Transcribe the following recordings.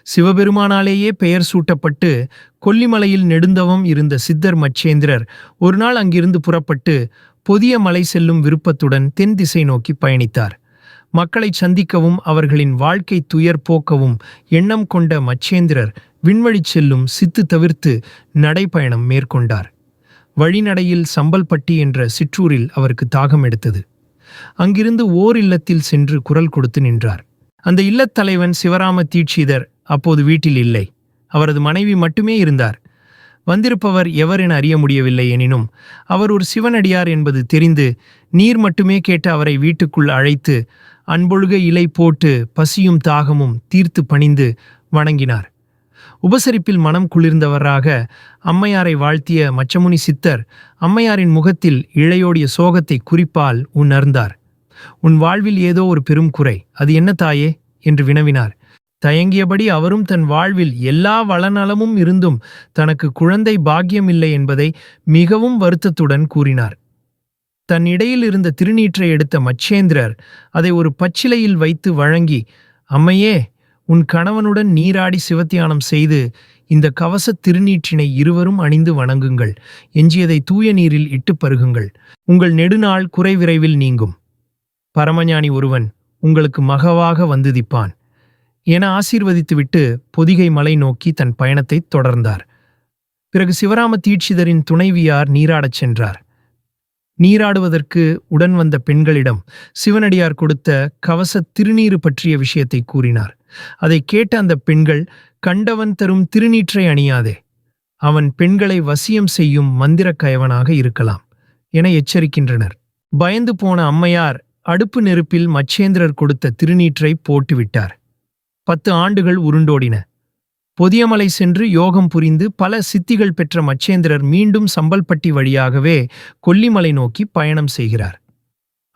சிவபெருமானாலேயே பெயர் சூட்டப்பட்டு கொல்லிமலையில் நெடுந்தவம் இருந்த சித்தர் மச்சேந்திரர் ஒரு நாள் அங்கிருந்து புறப்பட்டு பொதிய மலை செல்லும் விருப்பத்துடன் தென் திசை நோக்கி பயணித்தார். மக்களை சந்திக்கவும் அவர்களின் வாழ்க்கை துயர் போக்கவும் எண்ணம் கொண்ட மச்சேந்திரர் விண்வழி செல்லும் சித்து தவிர்த்து நடைப்பயணம் மேற்கொண்டார். வழிநடையில் சம்பல்பட்டி என்ற சிற்றூரில் அவருக்கு தாகம் எடுத்தது. அங்கிருந்து ஓர் இல்லத்தில் சென்று குரல் கொடுத்து நின்றார். அந்த இல்லத்தலைவன் சிவராம தீட்சிதர் அப்போது வீட்டில் இல்லை. அவரது மனைவி மட்டுமே இருந்தார். வந்திருப்பவர் எவர் என அறிய முடியவில்லை. எனினும் அவர் ஒரு சிவனடியார் என்பது தெரிந்து நீர் மட்டுமே கேட்டு அவரை வீட்டுக்குள் அழைத்து அன்பொழுக இலை போட்டு பசியும் தாகமும் தீர்த்து பணிந்து வணங்கினார். உபசரிப்பில் மனம் குளிர்ந்தவராக அம்மையாரை வாழ்த்திய மச்சமுனி சித்தர் அம்மையாரின் முகத்தில் இழையோடிய சோகத்தை குறிப்பால் உணர்ந்தார். உன் வாழ்வில் ஏதோ ஒரு பெரும் குறை, அது என்ன தாயே என்று வினவினார். தயங்கியபடி அவரும் தன் வாழ்வில் எல்லா வளநலமும் இருந்தும் தனக்கு குழந்தை பாக்கியமில்லை என்பதை மிகவும் வருத்தத்துடன் கூறினார். தன் இடையில் இருந்த திருநீற்றை எடுத்த மச்சேந்திரர் அதை ஒரு பச்சிலையில் வைத்து வழங்கி, அம்மையே, உன் கணவனுடன் நீராடி சிவத்தியானம் செய்து இந்த கவச திருநீற்றினை இருவரும் அணிந்து வணங்குங்கள். எஞ்சியதை தூய நீரில் இட்டு பருகுங்கள். உங்கள் நெடுநாள் குறை விரைவில் நீங்கும். பரமஞானி ஒருவன் உங்களுக்கு மகவாக வந்துதிப்பான் என ஆசீர்வதித்துவிட்டு பொதிகை மலை நோக்கி தன் பயணத்தை தொடர்ந்தார். பிறகு சிவராம தீட்சிதரின் துணைவியார் நீராடச் சென்றார். நீராடுவதற்கு உடன் வந்த பெண்களிடம் சிவனடியார் கொடுத்த கவச திருநீறு பற்றிய விஷயத்தை கூறினார். அதை கேட்ட அந்த பெண்கள், கண்டவன் தரும் திருநீற்றை அணியாதே, அவன் பெண்களை வசியம் செய்யும் மந்திரக்கயவனாக இருக்கலாம் என எச்சரிக்கின்றனர். பயந்து போன அம்மையார் அடுப்பு நெருப்பில் மச்சேந்திரர் கொடுத்த திருநீற்றை போட்டுவிட்டார். 10 ஆண்டுகள் உருண்டோடின. பொதியமலை சென்று யோகம் புரிந்து பல சித்திகள் பெற்ற மச்சேந்திரர் மீண்டும் சம்பல்பட்டி வழியாகவே கொல்லிமலை நோக்கி பயணம் செய்கிறார்.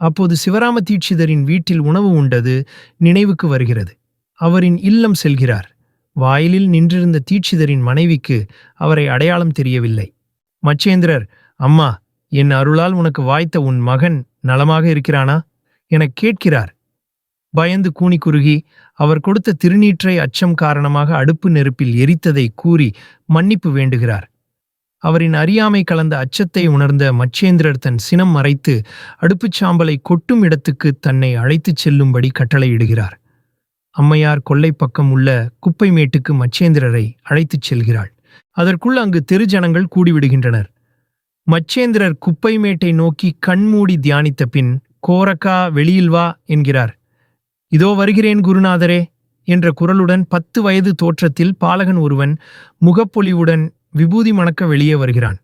அப்போது சிவராம தீட்சிதரின் வீட்டில் உணவு உண்டது நினைவுக்கு வருகிறது. அவரின் இல்லம் செல்கிறார். வாயிலில் நின்றிருந்த தீட்சிதரின் மனைவிக்கு அவரை அடையாளம் தெரியவில்லை. மச்சேந்திரர், அம்மா, என் அருளால் உனக்கு வாய்த்த உன் மகன் நலமாக இருக்கிறானா எனக் கேட்கிறார். பயந்து கூனி குறுகி அவர் கொடுத்த திருநீற்றை அச்சம் காரணமாக அடுப்பு நெருப்பில் எரித்ததை கூறி மன்னிப்பு வேண்டுகிறார். அவரின் அறியாமை கலந்த அச்சத்தை உணர்ந்த மச்சேந்திரர் தன் சினம் மறைத்து அடுப்புச் சாம்பலை கொட்டும் இடத்துக்கு தன்னை அழைத்துச் செல்லும்படி கட்டளையிடுகிறார். அம்மையார் கொல்லை பக்கம் உள்ள குப்பை மேட்டுக்கு மச்சேந்திரரை அழைத்துச் செல்கிறாள். அதற்குள் அங்கு தெரு ஜனங்கள் கூடிவிடுகின்றனர். மச்சேந்திரர் குப்பை மேட்டை நோக்கி கண்மூடி தியானித்த பின், கோரக்கா, வெளியில் வா என்கிறார். இதோ வருகிறேன் குருநாதரே என்ற குரலுடன் 10 வயது தோற்றத்தில் பாலகன் ஒருவன் முகப்பொலிவுடன் விபூதி மணக்க வெளியே வருகிறான்.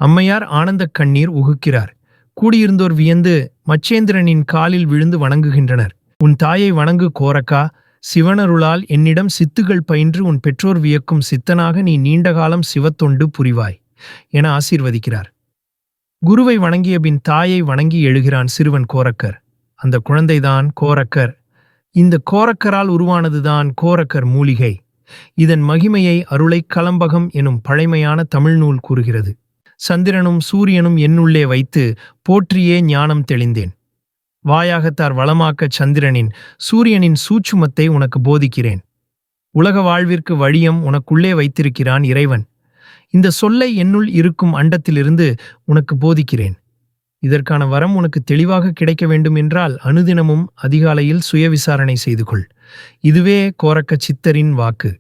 அம்மையார் ஆனந்த கண்ணீர் உகுக்கிறார். கூடியிருந்தோர் வியந்து மச்சேந்திரனின் காலில் விழுந்து வணங்குகின்றனர். உன் தாயை வணங்கு கோரக்கா, சிவனருளால் என்னிடம் சித்துகள் பயின்று உன் பெற்றோர் வியக்கும் சித்தனாக நீ நீண்டகாலம் சிவத்தொண்டு புரிவாய் என ஆசீர்வதிக்கிறார். குருவை வணங்கிய பின் தாயை வணங்கி எழுகிறான் சிறுவன் கோரக்கர். அந்த குழந்தைதான் கோரக்கர். இந்த கோரக்கரால் உருவானதுதான் கோரக்கர் மூலிகை. இதன் மகிமையை அருளை கலம்பகம் எனும் பழைமையான தமிழ் நூல் கூறுகிறது. சந்திரனும் சூரியனும் என்னுள்ளே வைத்து போற்றியே ஞானம் தெளிந்தேன். வாயாகத்தார் வளமாக்கச் சந்திரனின் சூரியனின் சூட்சுமத்தை உனக்கு போதிக்கிறேன். உலக வாழ்விற்கு வழியம் உனக்குள்ளே வைத்திருக்கிறான் இறைவன். இந்த சொல்லை என்னுள் இருக்கும் அண்டத்திலிருந்து உனக்கு போதிக்கிறேன். இதற்கான வரம் உனக்கு தெளிவாக கிடைக்க வேண்டும் என்றால் அனுதினமும் அதிகாலையில் சுய விசாரணை செய்து கொள். இதுவே கோரக்க சித்தரின் வாக்கு.